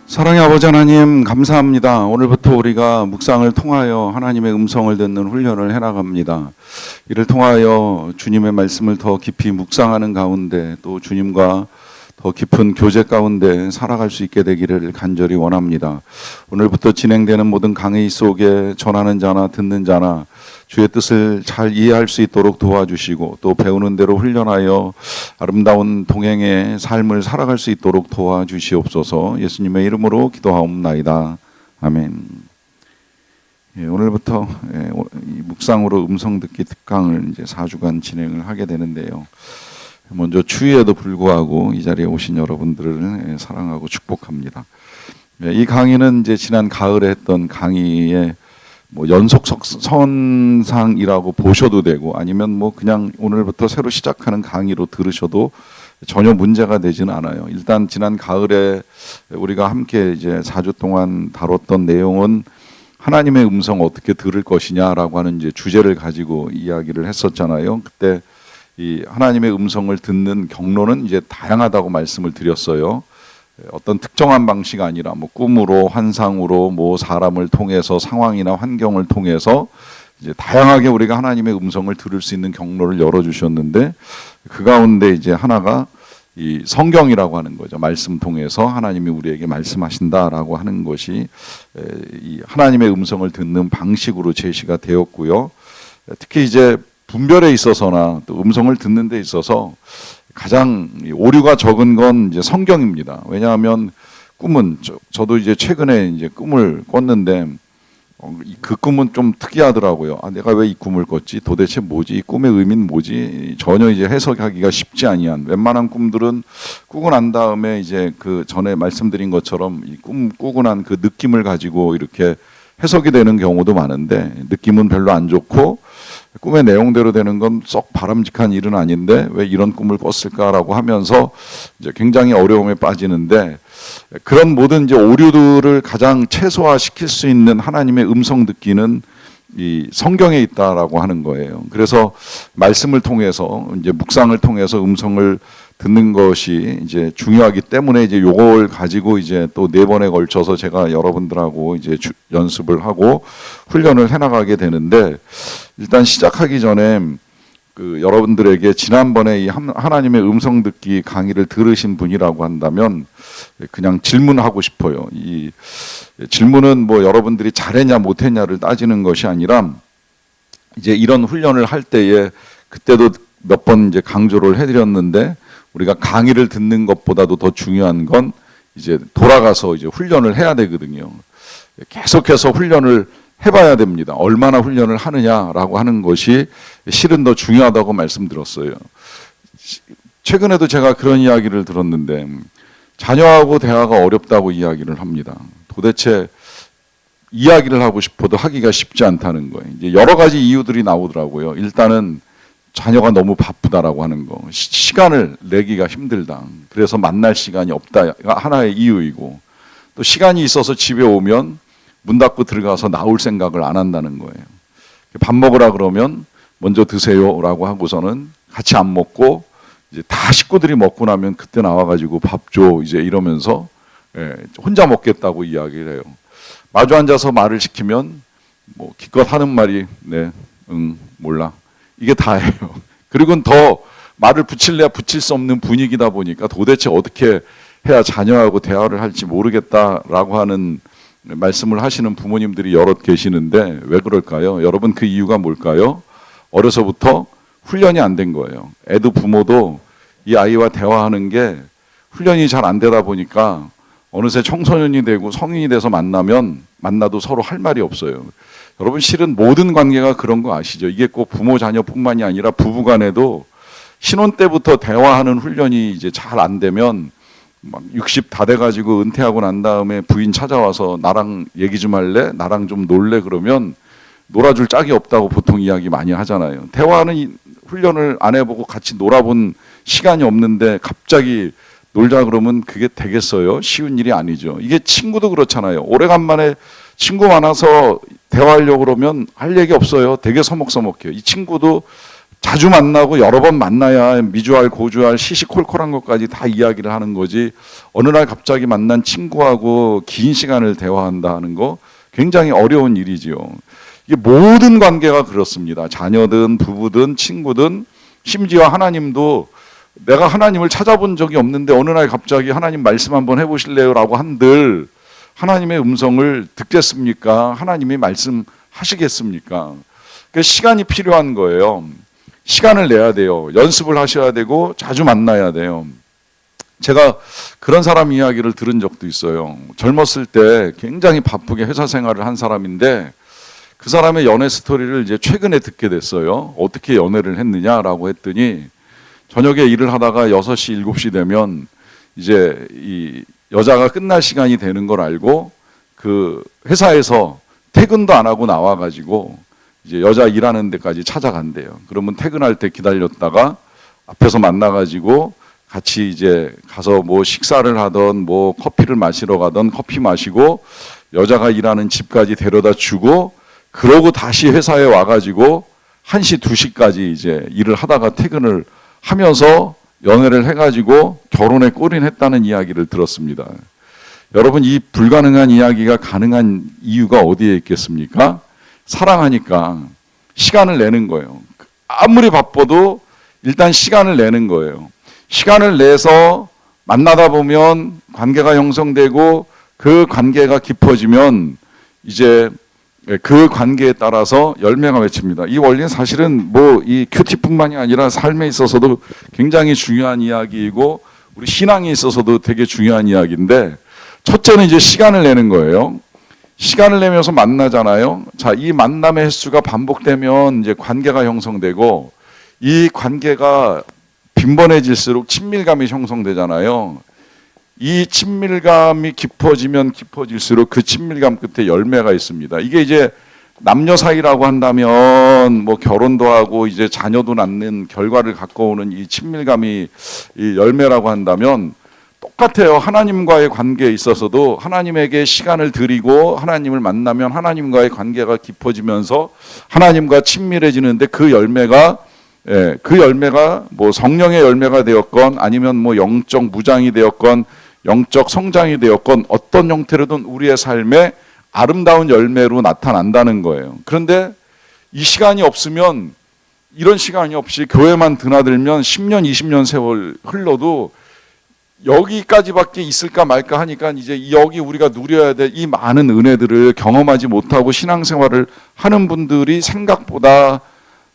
사랑의 아버지 하나님 감사합니다. 오늘부터 우리가 묵상을 통하여 하나님의 음성을 듣는 훈련을 해나갑니다. 이를 통하여 주님의 말씀을 더 깊이 묵상하는 가운데 또 주님과 더 깊은 교제 가운데 살아갈 수 있게 되기를 간절히 원합니다. 오늘부터 진행되는 모든 강의 속에 전하는 자나 듣는 자나 주의 뜻을 잘 이해할 수 있도록 도와주시고 또 배우는 대로 훈련하여 아름다운 동행의 삶을 살아갈 수 있도록 도와주시옵소서. 예수님의 이름으로 기도하옵나이다. 아멘. 오늘부터 이 묵상으로 음성 듣기 특강을 이제 4주간 진행을 하게 되는데요. 먼저 추위에도 불구하고 이 자리에 오신 여러분들을 사랑하고 축복합니다. 이 강의는 이제 지난 가을에 했던 강의의 연속 선상이라고 보셔도 되고 아니면 그냥 오늘부터 새로 시작하는 강의로 들으셔도 전혀 문제가 되지는 않아요. 일단 지난 가을에 우리가 함께 이제 4주 동안 다뤘던 내용은 하나님의 음성 어떻게 들을 것이냐라고 하는 이제 주제를 가지고 이야기를 했었잖아요. 그때 이 하나님의 음성을 듣는 경로는 이제 다양하다고 말씀을 드렸어요. 어떤 특정한 방식 아니라 꿈으로, 환상으로, 사람을 통해서, 상황이나 환경을 통해서 이제 다양하게 우리가 하나님의 음성을 들을 수 있는 경로를 열어주셨는데 그 가운데 이제 하나가 이 성경이라고 하는 거죠. 말씀 통해서 하나님이 우리에게 말씀하신다라고 하는 것이 이 하나님의 음성을 듣는 방식으로 제시가 되었고요. 특히 이제 분별에 있어서나 또 음성을 듣는 데 있어서 가장 오류가 적은 건 이제 성경입니다. 왜냐하면 꿈은 저도 이제 최근에 이제 꿈을 꿨는데 그 꿈은 좀 특이하더라고요. 내가 왜 이 꿈을 꿨지? 도대체 뭐지? 이 꿈의 의미는 뭐지? 전혀 이제 해석하기가 쉽지 아니한 웬만한 꿈들은 꾸고 난 다음에 이제 그 전에 말씀드린 것처럼 이 꿈 꾸고 난 그 느낌을 가지고 이렇게 해석이 되는 경우도 많은데 느낌은 별로 안 좋고 꿈의 내용대로 되는 건 썩 바람직한 일은 아닌데 왜 이런 꿈을 꿨을까라고 하면서 이제 굉장히 어려움에 빠지는데 그런 모든 이제 오류들을 가장 최소화시킬 수 있는 하나님의 음성 듣기는 이 성경에 있다라고 하는 거예요. 그래서 말씀을 통해서 이제 묵상을 통해서 음성을 듣는 것이 이제 중요하기 때문에 이제 요걸 가지고 이제 또 4번에 걸쳐서 제가 여러분들하고 이제 연습을 하고 훈련을 해나가게 되는데 일단 시작하기 전에 그 여러분들에게 지난번에 이 하나님의 음성 듣기 강의를 들으신 분이라고 한다면 그냥 질문하고 싶어요. 이 질문은 여러분들이 잘했냐 못했냐를 따지는 것이 아니라 이제 이런 훈련을 할 때에 그때도 몇 번 이제 강조를 해드렸는데 우리가 강의를 듣는 것보다도 더 중요한 건 이제 돌아가서 이제 훈련을 해야 되거든요. 계속해서 훈련을 해봐야 됩니다. 얼마나 훈련을 하느냐라고 하는 것이 실은 더 중요하다고 말씀드렸어요. 최근에도 제가 그런 이야기를 들었는데 자녀하고 대화가 어렵다고 이야기를 합니다. 도대체 이야기를 하고 싶어도 하기가 쉽지 않다는 거예요. 이제 여러 가지 이유들이 나오더라고요. 일단은 자녀가 너무 바쁘다라고 하는 거, 시간을 내기가 힘들다. 그래서 만날 시간이 없다가 하나의 이유이고 또 시간이 있어서 집에 오면 문 닫고 들어가서 나올 생각을 안 한다는 거예요. 밥 먹으라 그러면 먼저 드세요라고 하고서는 같이 안 먹고 이제 다 식구들이 먹고 나면 그때 나와가지고 밥 줘 이제 이러면서 혼자 먹겠다고 이야기를 해요. 마주 앉아서 말을 시키면 기껏 하는 말이 네, 응, 몰라. 이게 다예요. 그리고는 더 말을 붙일래야 붙일 수 없는 분위기다 보니까 도대체 어떻게 해야 자녀하고 대화를 할지 모르겠다라고 하는 말씀을 하시는 부모님들이 여럿 계시는데 왜 그럴까요? 여러분 그 이유가 뭘까요? 어려서부터 훈련이 안 된 거예요. 애도 부모도 이 아이와 대화하는 게 훈련이 잘 안 되다 보니까 어느새 청소년이 되고 성인이 돼서 만나도 서로 할 말이 없어요. 여러분 실은 모든 관계가 그런 거 아시죠? 이게 꼭 부모 자녀뿐만이 아니라 부부간에도 신혼 때부터 대화하는 훈련이 이제 잘 안 되면 막 60 다 돼가지고 은퇴하고 난 다음에 부인 찾아와서 나랑 얘기 좀 할래? 나랑 좀 놀래? 그러면 놀아줄 짝이 없다고 보통 이야기 많이 하잖아요. 대화하는 훈련을 안 해보고 같이 놀아본 시간이 없는데 갑자기 놀자 그러면 그게 되겠어요? 쉬운 일이 아니죠. 이게 친구도 그렇잖아요. 오래간만에 친구 많아서 대화하려고 그러면 할 얘기 없어요. 되게 서먹서먹해요. 이 친구도 자주 만나고 여러 번 만나야 미주알 고주알 시시콜콜한 것까지 다 이야기를 하는 거지, 어느 날 갑자기 만난 친구하고 긴 시간을 대화한다 하는 거 굉장히 어려운 일이지요. 이게 모든 관계가 그렇습니다. 자녀든 부부든 친구든 심지어 하나님도 내가 하나님을 찾아본 적이 없는데 어느 날 갑자기 하나님 말씀 한번 해보실래요? 라고 한들 하나님의 음성을 듣겠습니까? 하나님이 말씀하시겠습니까? 그러니까 시간이 필요한 거예요. 시간을 내야 돼요. 연습을 하셔야 되고 자주 만나야 돼요. 제가 그런 사람 이야기를 들은 적도 있어요. 젊었을 때 굉장히 바쁘게 회사 생활을 한 사람인데 그 사람의 연애 스토리를 이제 최근에 듣게 됐어요. 어떻게 연애를 했느냐라고 했더니 저녁에 일을 하다가 6시, 7시 되면 이제 이 여자가 끝날 시간이 되는 걸 알고 그 회사에서 퇴근도 안 하고 나와가지고 이제 여자 일하는 데까지 찾아간대요. 그러면 퇴근할 때 기다렸다가 앞에서 만나가지고 같이 이제 가서 뭐 식사를 하던 뭐 커피를 마시러 가던 커피 마시고 여자가 일하는 집까지 데려다 주고 그러고 다시 회사에 와가지고 1시, 2시까지 이제 일을 하다가 퇴근을 하면서 연애를 해가지고 결혼에 골인했다는 이야기를 들었습니다. 여러분, 이 불가능한 이야기가 가능한 이유가 어디에 있겠습니까? 사랑하니까 시간을 내는 거예요. 아무리 바빠도 일단 시간을 내는 거예요. 시간을 내서 만나다 보면 관계가 형성되고 그 관계가 깊어지면 이제 그 관계에 따라서 열매가 맺힙니다. 이 원리는 사실은 뭐 이 큐티뿐만이 아니라 삶에 있어서도 굉장히 중요한 이야기이고 우리 신앙에 있어서도 되게 중요한 이야기인데, 첫째는 이제 시간을 내는 거예요. 시간을 내면서 만나잖아요. 자, 이 만남의 횟수가 반복되면 이제 관계가 형성되고 이 관계가 빈번해질수록 친밀감이 형성되잖아요. 이 친밀감이 깊어지면 깊어질수록 그 친밀감 끝에 열매가 있습니다. 이게 이제 남녀 사이라고 한다면 뭐 결혼도 하고 이제 자녀도 낳는 결과를 갖고 오는 이 친밀감이 이 열매라고 한다면 똑같아요. 하나님과의 관계에 있어서도 하나님에게 시간을 드리고 하나님을 만나면 하나님과의 관계가 깊어지면서 하나님과 친밀해지는데 그 열매가 뭐 성령의 열매가 되었건 아니면 뭐 영적 무장이 되었건 영적 성장이 되었건 어떤 형태로든 우리의 삶에 아름다운 열매로 나타난다는 거예요. 그런데 이 시간이 없으면, 이런 시간이 없이 교회만 드나들면 10년, 20년 세월 흘러도 여기까지밖에 있을까 말까 하니까 이제 여기 우리가 누려야 될 이 많은 은혜들을 경험하지 못하고 신앙생활을 하는 분들이 생각보다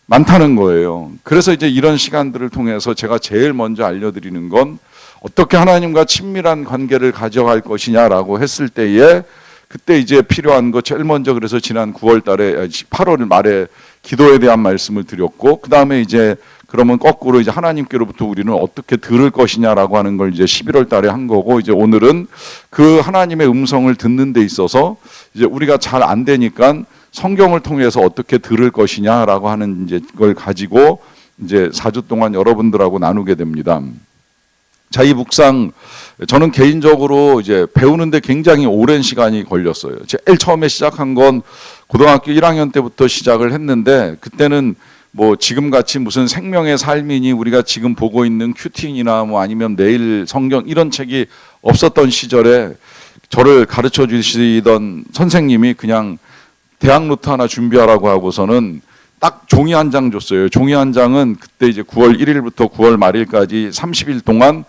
많다는 거예요. 그래서 이제 이런 시간들을 통해서 제가 제일 먼저 알려드리는 건 어떻게 하나님과 친밀한 관계를 가져갈 것이냐라고 했을 때에 그때 이제 필요한 거 제일 먼저, 그래서 지난 9월 달에 8월 말에 기도에 대한 말씀을 드렸고, 그 다음에 이제 그러면 거꾸로 이제 하나님께로부터 우리는 어떻게 들을 것이냐라고 하는 걸 이제 11월 달에 한 거고, 이제 오늘은 그 하나님의 음성을 듣는 데 있어서 이제 우리가 잘 안 되니까 성경을 통해서 어떻게 들을 것이냐라고 하는 이제 걸 가지고 이제 4주 동안 여러분들하고 나누게 됩니다. 자, 이 묵상 저는 개인적으로 이제 배우는데 굉장히 오랜 시간이 걸렸어요. 제일 처음에 시작한 건 고등학교 1학년 때부터 시작을 했는데, 그때는 뭐 지금같이 무슨 생명의 삶이니 우리가 지금 보고 있는 큐팅이나 뭐 아니면 매일 성경 이런 책이 없었던 시절에 저를 가르쳐 주시던 선생님이 그냥 대학 노트 하나 준비하라고 하고서는 딱 종이 한 장 줬어요. 종이 한 장은 그때 이제 9월 1일부터 9월 말일까지 30일 동안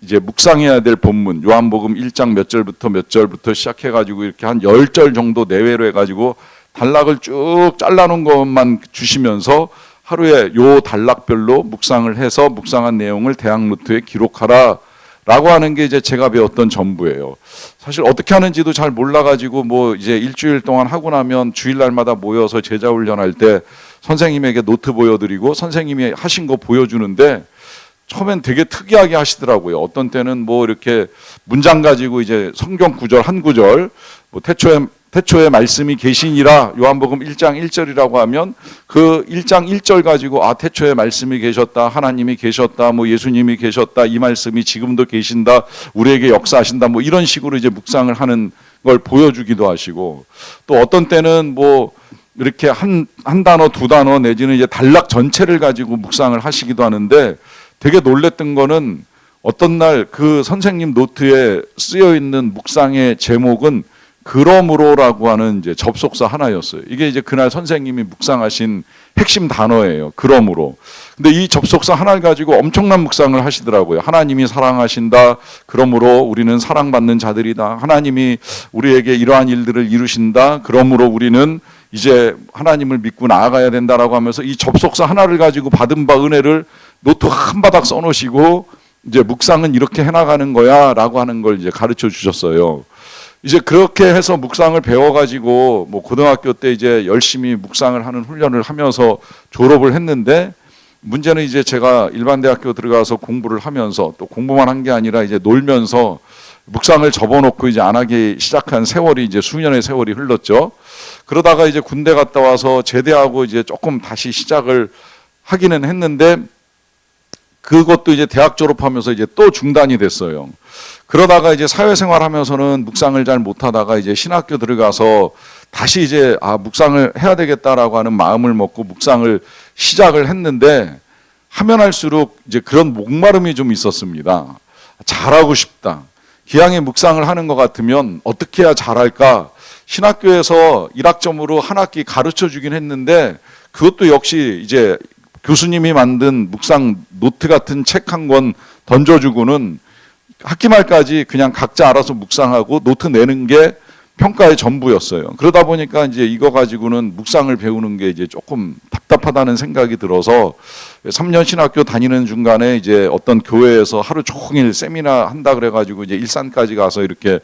이제 묵상해야 될 본문, 요한복음 1장 몇 절부터 몇 절부터 시작해가지고 이렇게 한 10절 정도 내외로 해가지고 단락을 쭉 잘라놓은 것만 주시면서 하루에 요 단락별로 묵상을 해서 묵상한 내용을 대학 노트에 기록하라 라고 하는 게 이제 제가 배웠던 전부예요. 사실 어떻게 하는지도 잘 몰라가지고 뭐 이제 일주일 동안 하고 나면 주일날마다 모여서 제자 훈련할 때 선생님에게 노트 보여드리고 선생님이 하신 거 보여주는데 처음엔 되게 특이하게 하시더라고요. 어떤 때는 뭐 이렇게 문장 가지고 이제 성경 구절 한 구절, 뭐 태초에 말씀이 계시니라 요한복음 1장 1절이라고 하면 그 1장 1절 가지고 아, 태초에 말씀이 계셨다, 하나님이 계셨다, 뭐 예수님이 계셨다, 이 말씀이 지금도 계신다, 우리에게 역사하신다, 뭐 이런 식으로 이제 묵상을 하는 걸 보여주기도 하시고, 또 어떤 때는 뭐 이렇게 한 단어, 두 단어 내지는 이제 단락 전체를 가지고 묵상을 하시기도 하는데 되게 놀랬던 거는 어떤 날 그 선생님 노트에 쓰여 있는 묵상의 제목은 그러므로라고 하는 이제 접속사 하나였어요. 이게 이제 그날 선생님이 묵상하신 핵심 단어예요. 그러므로. 근데 이 접속사 하나를 가지고 엄청난 묵상을 하시더라고요. 하나님이 사랑하신다. 그러므로 우리는 사랑받는 자들이다. 하나님이 우리에게 이러한 일들을 이루신다. 그러므로 우리는 이제 하나님을 믿고 나아가야 된다라고 하면서 이 접속사 하나를 가지고 받은 바 은혜를 노트 한 바닥 써놓으시고 이제 묵상은 이렇게 해나가는 거야라고 하는 걸 이제 가르쳐 주셨어요. 이제 그렇게 해서 묵상을 배워가지고 뭐 고등학교 때 이제 열심히 묵상을 하는 훈련을 하면서 졸업을 했는데 문제는 이제 제가 일반 대학교 들어가서 공부를 하면서 또 공부만 한 게 아니라 이제 놀면서 묵상을 접어놓고 이제 안 하기 시작한 세월이 이제 수년의 세월이 흘렀죠. 그러다가 이제 군대 갔다 와서 제대하고 이제 조금 다시 시작을 하기는 했는데 그것도 이제 대학 졸업하면서 이제 또 중단이 됐어요. 그러다가 이제 사회생활 하면서는 묵상을 잘 못하다가 이제 신학교 들어가서 다시 이제 묵상을 해야 되겠다라고 하는 마음을 먹고 묵상을 시작을 했는데 하면 할수록 이제 그런 목마름이 좀 있었습니다. 잘하고 싶다. 기왕에 묵상을 하는 것 같으면 어떻게 해야 잘할까? 신학교에서 1학점으로 한 학기 가르쳐 주긴 했는데 그것도 역시 이제 교수님이 만든 묵상 노트 같은 책 한 권 던져주고는 학기 말까지 그냥 각자 알아서 묵상하고 노트 내는 게 평가의 전부였어요. 그러다 보니까 이제 이거 가지고는 묵상을 배우는 게 이제 조금 답답하다는 생각이 들어서 3년 신학교 다니는 중간에 이제 어떤 교회에서 하루 종일 세미나 한다 그래가지고 이제 일산까지 가서 이렇게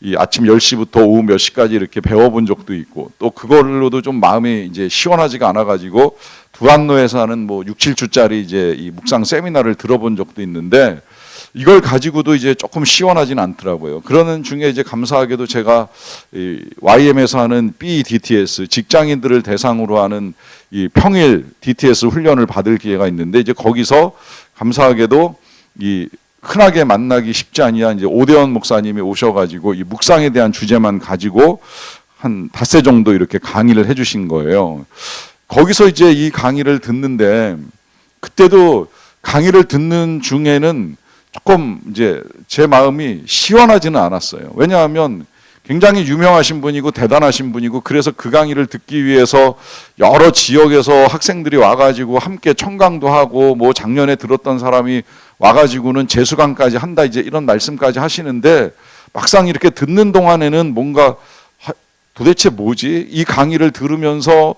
이 아침 10시부터 오후 몇 시까지 이렇게 배워본 적도 있고 또 그걸로도 좀 마음이 이제 시원하지가 않아가지고 두란노에서 하는 뭐 6, 7주짜리 이제 이 묵상 세미나를 들어본 적도 있는데 이걸 가지고도 이제 조금 시원하진 않더라고요. 그러는 중에 이제 감사하게도 제가 이 YM에서 하는 BDTS 직장인들을 대상으로 하는 이 평일 DTS 훈련을 받을 기회가 있는데 이제 거기서 감사하게도 이 흔하게 만나기 쉽지 아니한 이제 오대원 목사님이 오셔가지고 이 묵상에 대한 주제만 가지고 한 닷새 정도 이렇게 강의를 해주신 거예요. 거기서 이제 이 강의를 듣는데 그때도 강의를 듣는 중에는 조금 이제 제 마음이 시원하지는 않았어요. 왜냐하면 굉장히 유명하신 분이고 대단하신 분이고 그래서 그 강의를 듣기 위해서 여러 지역에서 학생들이 와가지고 함께 청강도 하고 뭐 작년에 들었던 사람이 와가지고는 재수강까지 한다 이제 이런 말씀까지 하시는데 막상 이렇게 듣는 동안에는 뭔가 도대체 뭐지? 이 강의를 들으면서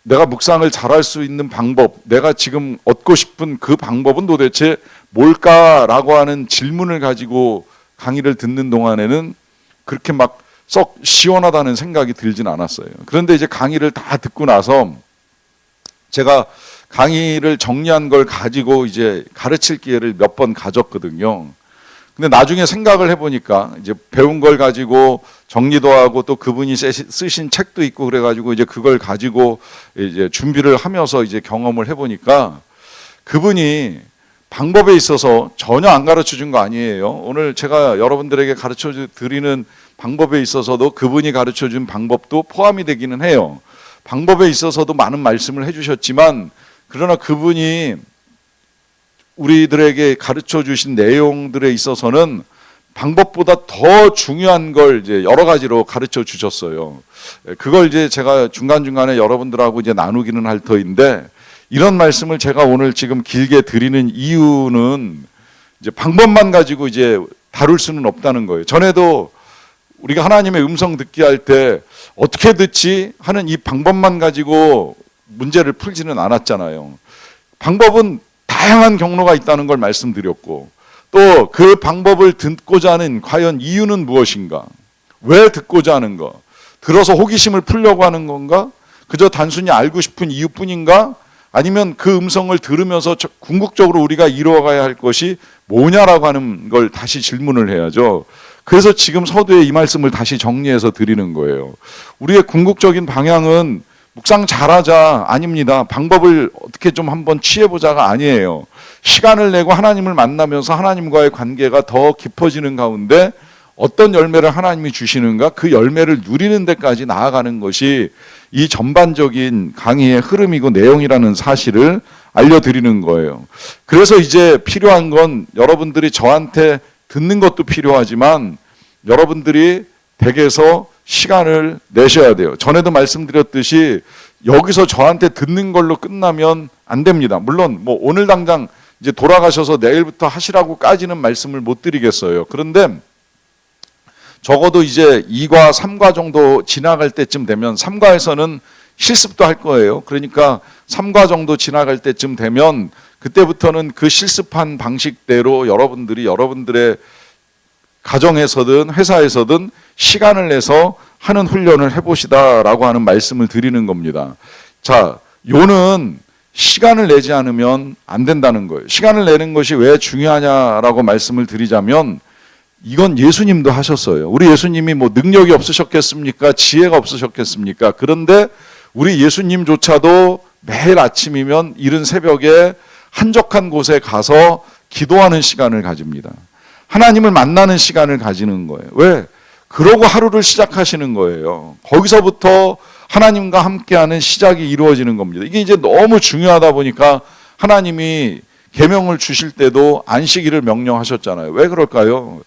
내가 묵상을 잘할 수 있는 방법, 내가 지금 얻고 싶은 그 방법은 도대체 뭘까라고 하는 질문을 가지고 강의를 듣는 동안에는 그렇게 막 썩 시원하다는 생각이 들진 않았어요. 그런데 이제 강의를 다 듣고 나서 제가 강의를 정리한 걸 가지고 이제 가르칠 기회를 몇 번 가졌거든요. 근데 나중에 생각을 해보니까 이제 배운 걸 가지고 정리도 하고 또 그분이 쓰신 책도 있고 그래가지고 이제 그걸 가지고 이제 준비를 하면서 이제 경험을 해보니까 그분이 방법에 있어서 전혀 안 가르쳐 준 거 아니에요. 오늘 제가 여러분들에게 가르쳐 드리는 방법에 있어서도 그분이 가르쳐 준 방법도 포함이 되기는 해요. 방법에 있어서도 많은 말씀을 해주셨지만 그러나 그분이 우리들에게 가르쳐 주신 내용들에 있어서는 방법보다 더 중요한 걸 이제 여러 가지로 가르쳐 주셨어요. 그걸 이제 제가 중간중간에 여러분들하고 이제 나누기는 할 터인데 이런 말씀을 제가 오늘 지금 길게 드리는 이유는 이제 방법만 가지고 이제 다룰 수는 없다는 거예요. 전에도 우리가 하나님의 음성 듣기 할 때 어떻게 듣지 하는 이 방법만 가지고 문제를 풀지는 않았잖아요. 방법은 다양한 경로가 있다는 걸 말씀드렸고 또 그 방법을 듣고자 하는 과연 이유는 무엇인가? 왜 듣고자 하는가? 들어서 호기심을 풀려고 하는 건가? 그저 단순히 알고 싶은 이유뿐인가? 아니면 그 음성을 들으면서 궁극적으로 우리가 이루어가야 할 것이 뭐냐라고 하는 걸 다시 질문을 해야죠. 그래서 지금 서두에 이 말씀을 다시 정리해서 드리는 거예요. 우리의 궁극적인 방향은 묵상 잘하자 아닙니다. 방법을 어떻게 좀 한번 취해보자가 아니에요. 시간을 내고 하나님을 만나면서 하나님과의 관계가 더 깊어지는 가운데 어떤 열매를 하나님이 주시는가, 그 열매를 누리는 데까지 나아가는 것이 이 전반적인 강의의 흐름이고 내용이라는 사실을 알려드리는 거예요. 그래서 이제 필요한 건 여러분들이 저한테 듣는 것도 필요하지만 여러분들이 댁에서 시간을 내셔야 돼요. 전에도 말씀드렸듯이 여기서 저한테 듣는 걸로 끝나면 안 됩니다. 물론 뭐 오늘 당장 이제 돌아가셔서 내일부터 하시라고까지는 말씀을 못 드리겠어요. 그런데 적어도 이제 2과 3과 정도 지나갈 때쯤 되면 3과에서는 실습도 할 거예요. 그러니까 3과 정도 지나갈 때쯤 되면 그때부터는 그 실습한 방식대로 여러분들이 여러분들의 가정에서든 회사에서든 시간을 내서 하는 훈련을 해보시다라고 하는 말씀을 드리는 겁니다. 자, 요는 시간을 내지 않으면 안 된다는 거예요. 시간을 내는 것이 왜 중요하냐라고 말씀을 드리자면 이건 예수님도 하셨어요. 우리 예수님이 뭐 능력이 없으셨겠습니까? 지혜가 없으셨겠습니까? 그런데 우리 예수님조차도 매일 아침이면 이른 새벽에 한적한 곳에 가서 기도하는 시간을 가집니다. 하나님을 만나는 시간을 가지는 거예요. 왜? 그러고 하루를 시작하시는 거예요. 거기서부터 하나님과 함께하는 시작이 이루어지는 겁니다. 이게 이제 너무 중요하다 보니까 하나님이 계명을 주실 때도 안식일을 명령하셨잖아요. 왜 그럴까요?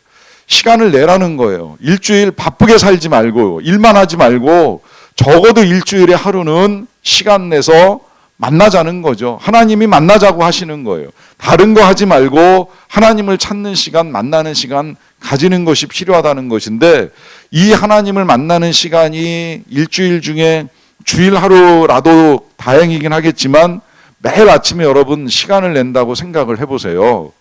시간을 내라는 거예요. 일주일 바쁘게 살지 말고 일만 하지 말고 적어도 일주일에 하루는 시간 내서 만나자는 거죠. 하나님이 만나자고 하시는 거예요. 다른 거 하지 말고 하나님을 찾는 시간, 만나는 시간 가지는 것이 필요하다는 것인데 이 하나님을 만나는 시간이 일주일 중에 주일 하루라도 다행이긴 하겠지만 매일 아침에 여러분 시간을 낸다고 생각을 해보세요.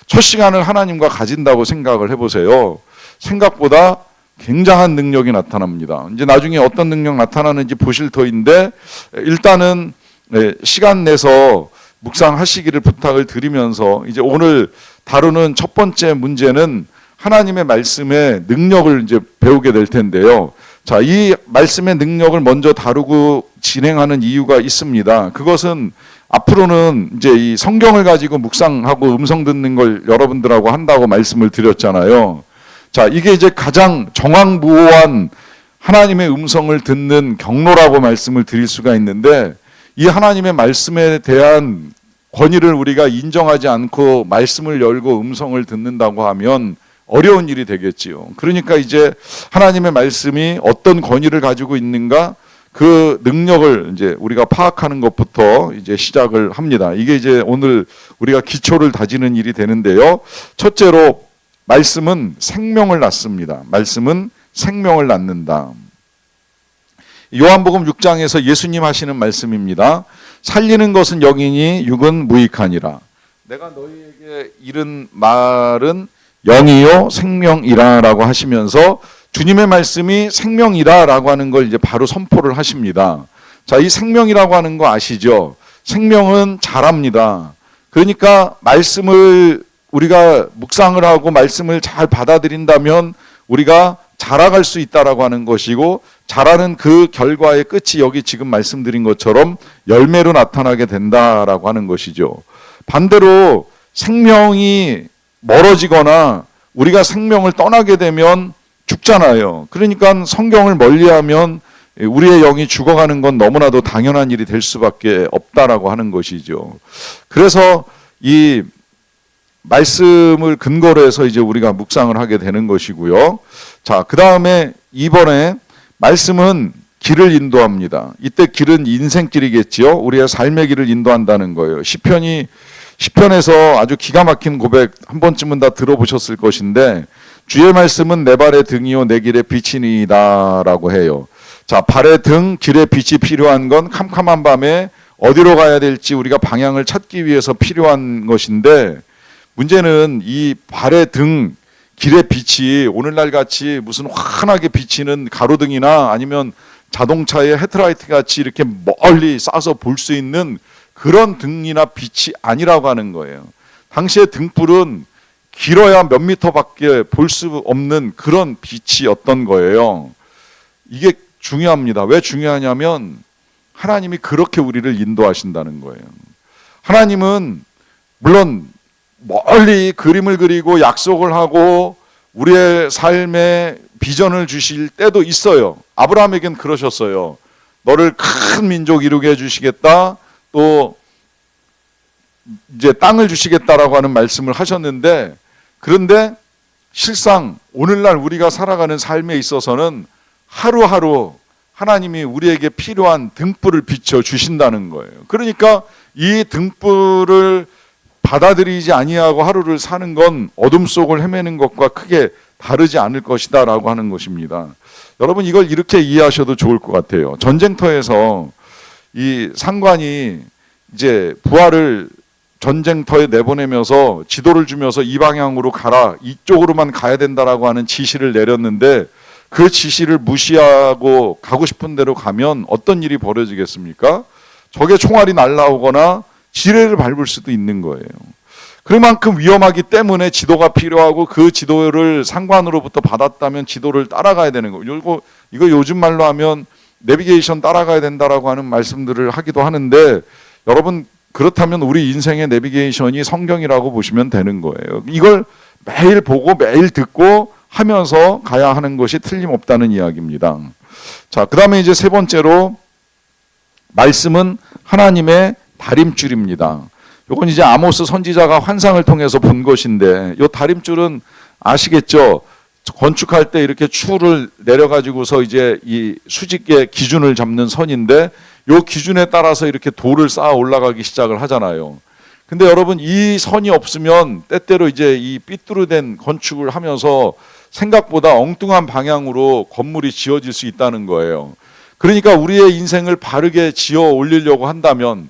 첫 시간을 하나님과 가진다고 생각을 해보세요. 생각보다 굉장한 능력이 나타납니다. 이제 나중에 어떤 능력 나타나는지 보실 터인데 일단은 시간 내서 묵상하시기를 부탁을 드리면서 이제 오늘 다루는 첫 번째 문제는 하나님의 말씀의 능력을 이제 배우게 될 텐데요. 자, 이 말씀의 능력을 먼저 다루고 진행하는 이유가 있습니다. 그것은 앞으로는 이제 이 성경을 가지고 묵상하고 음성 듣는 걸 여러분들하고 한다고 말씀을 드렸잖아요. 자, 이게 이제 가장 정황무오한 하나님의 음성을 듣는 경로라고 말씀을 드릴 수가 있는데 이 하나님의 말씀에 대한 권위를 우리가 인정하지 않고 말씀을 열고 음성을 듣는다고 하면 어려운 일이 되겠지요. 그러니까 이제 하나님의 말씀이 어떤 권위를 가지고 있는가 그 능력을 이제 우리가 파악하는 것부터 이제 시작을 합니다. 이게 이제 오늘 우리가 기초를 다지는 일이 되는데요. 첫째로 말씀은 생명을 낳습니다. 말씀은 생명을 낳는다. 요한복음 6장에서 예수님 하시는 말씀입니다. 살리는 것은 영이니 육은 무익하니라. 내가 너희에게 이른 말은 영이요 생명이라라고 하시면서 주님의 말씀이 생명이라라고 하는 걸 이제 바로 선포를 하십니다. 자, 이 생명이라고 하는 거 아시죠? 생명은 자랍니다. 그러니까 말씀을 우리가 묵상을 하고 말씀을 잘 받아들인다면 우리가 자라갈 수 있다라고 하는 것이고 자라는 그 결과의 끝이 여기 지금 말씀드린 것처럼 열매로 나타나게 된다라고 하는 것이죠. 반대로 생명이 멀어지거나 우리가 생명을 떠나게 되면 죽잖아요. 그러니까 성경을 멀리하면 우리의 영이 죽어가는 건 너무나도 당연한 일이 될 수밖에 없다라고 하는 것이죠. 그래서 이 말씀을 근거로 해서 이제 우리가 묵상을 하게 되는 것이고요. 자, 그 다음에 이번에 말씀은 길을 인도합니다. 이때 길은 인생길이겠지요. 우리의 삶의 길을 인도한다는 거예요. 시편에서 아주 기가 막힌 고백 한 번쯤은 다 들어보셨을 것인데 주의 말씀은 내 발의 등이요 내 길의 빛이니이다라고 해요. 자, 발의 등, 길의 빛이 필요한 건 캄캄한 밤에 어디로 가야 될지 우리가 방향을 찾기 위해서 필요한 것인데 문제는 이 발의 등, 길의 빛이 오늘날 같이 무슨 환하게 비치는 가로등이나 아니면 자동차의 헤드라이트 같이 이렇게 멀리 쏴서 볼 수 있는 그런 등이나 빛이 아니라고 하는 거예요. 당시의 등불은 길어야 몇 미터밖에 볼 수 없는 그런 빛이었던 거예요. 이게 중요합니다. 왜 중요하냐면 하나님이 그렇게 우리를 인도하신다는 거예요. 하나님은 물론 멀리 그림을 그리고 약속을 하고 우리의 삶에 비전을 주실 때도 있어요. 아브라함에겐 그러셨어요. 너를 큰 민족 이루게 해주시겠다. 또 이제 땅을 주시겠다라고 하는 말씀을 하셨는데, 그런데 실상 오늘날 우리가 살아가는 삶에 있어서는 하루하루 하나님이 우리에게 필요한 등불을 비춰 주신다는 거예요. 그러니까 이 등불을 받아들이지 아니하고 하루를 사는 건 어둠 속을 헤매는 것과 크게 다르지 않을 것이다라고 하는 것입니다. 여러분, 이걸 이렇게 이해하셔도 좋을 것 같아요. 전쟁터에서 이 상관이 이제 부하를 전쟁터에 내보내면서 지도를 주면서 이 방향으로 가라, 이쪽으로만 가야 된다라고 하는 지시를 내렸는데, 그 지시를 무시하고 가고 싶은 대로 가면 어떤 일이 벌어지겠습니까? 적의 총알이 날라오거나 지뢰를 밟을 수도 있는 거예요. 그만큼 위험하기 때문에 지도가 필요하고, 그 지도를 상관으로부터 받았다면 지도를 따라가야 되는 거예요. 이거 요즘 말로 하면 내비게이션 따라가야 된다라고 하는 말씀들을 하기도 하는데, 여러분, 그렇다면 우리 인생의 내비게이션이 성경이라고 보시면 되는 거예요. 이걸 매일 보고 매일 듣고 하면서 가야 하는 것이 틀림없다는 이야기입니다. 자, 그 다음에 이제 세 번째로, 말씀은 하나님의 다림줄입니다. 요건 이제 아모스 선지자가 환상을 통해서 본 것인데, 요 다림줄은 아시겠죠? 건축할 때 이렇게 추를 내려가지고서 이제 이 수직의 기준을 잡는 선인데, 요 기준에 따라서 이렇게 돌을 쌓아 올라가기 시작을 하잖아요. 근데 여러분, 이 선이 없으면 때때로 이제 이 삐뚤어된 건축을 하면서 생각보다 엉뚱한 방향으로 건물이 지어질 수 있다는 거예요. 그러니까 우리의 인생을 바르게 지어 올리려고 한다면,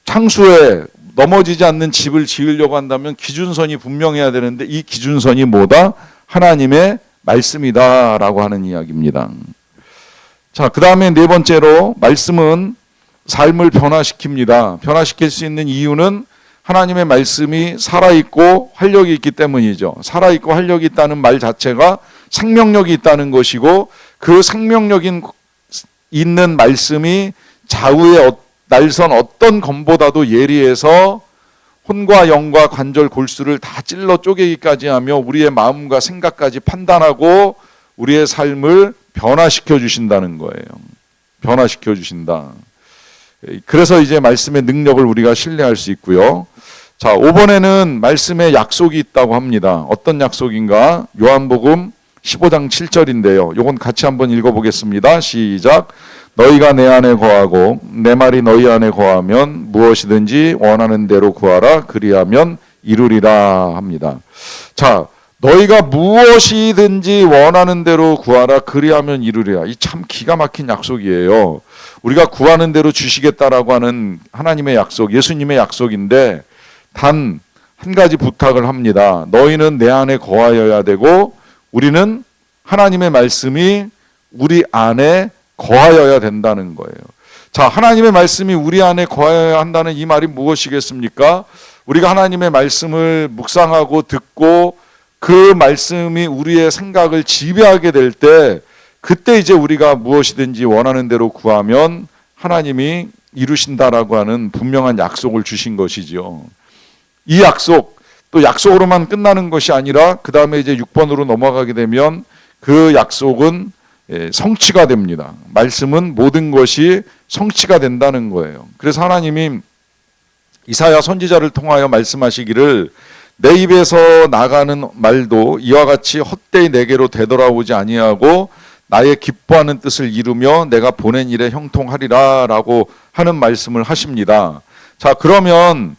창수에 넘어지지 않는 집을 지으려고 한다면 기준선이 분명해야 되는데, 이 기준선이 뭐다? 하나님의 말씀이다라고 하는 이야기입니다. 자, 그 다음에 네 번째로, 말씀은 삶을 변화시킵니다. 변화시킬 수 있는 이유는 하나님의 말씀이 살아있고 활력이 있기 때문이죠. 살아있고 활력이 있다는 말 자체가 생명력이 있다는 것이고, 그 생명력이 있는 말씀이 좌우의 날선 어떤 검보다도 예리해서 혼과 영과 관절 골수를 다 찔러 쪼개기까지 하며 우리의 마음과 생각까지 판단하고 우리의 삶을 변화시켜 주신다는 거예요. 변화시켜 주신다. 그래서 이제 말씀의 능력을 우리가 신뢰할 수 있고요. 자, 5번에는 말씀의 약속이 있다고 합니다. 어떤 약속인가? 요한복음 15장 7절인데요. 요건 같이 한번 읽어보겠습니다. 시작. 너희가 내 안에 거하고 내 말이 너희 안에 거하면 무엇이든지 원하는 대로 구하라, 그리하면 이루리라 합니다. 자, 너희가 무엇이든지 원하는 대로 구하라, 그리하면 이루리라. 이 참 기가 막힌 약속이에요. 우리가 구하는 대로 주시겠다라고 하는 하나님의 약속, 예수님의 약속인데, 단 한 가지 부탁을 합니다. 너희는 내 안에 거하여야 되고, 우리는 하나님의 말씀이 우리 안에 거하여야 된다는 거예요. 자, 하나님의 말씀이 우리 안에 거하여야 한다는 이 말이 무엇이겠습니까? 우리가 하나님의 말씀을 묵상하고 듣고 그 말씀이 우리의 생각을 지배하게 될 때, 그때 이제 우리가 무엇이든지 원하는 대로 구하면 하나님이 이루신다라고 하는 분명한 약속을 주신 것이죠. 이 약속, 또 약속으로만 끝나는 것이 아니라 그 다음에 이제 6번으로 넘어가게 되면 그 약속은 성취가 됩니다. 말씀은 모든 것이 성취가 된다는 거예요. 그래서 하나님이 이사야 선지자를 통하여 말씀하시기를, 내 입에서 나가는 말도 이와 같이 헛되이 내게로 되돌아오지 아니하고 나의 기뻐하는 뜻을 이루며 내가 보낸 일에 형통하리라 라고 하는 말씀을 하십니다. 자, 그러면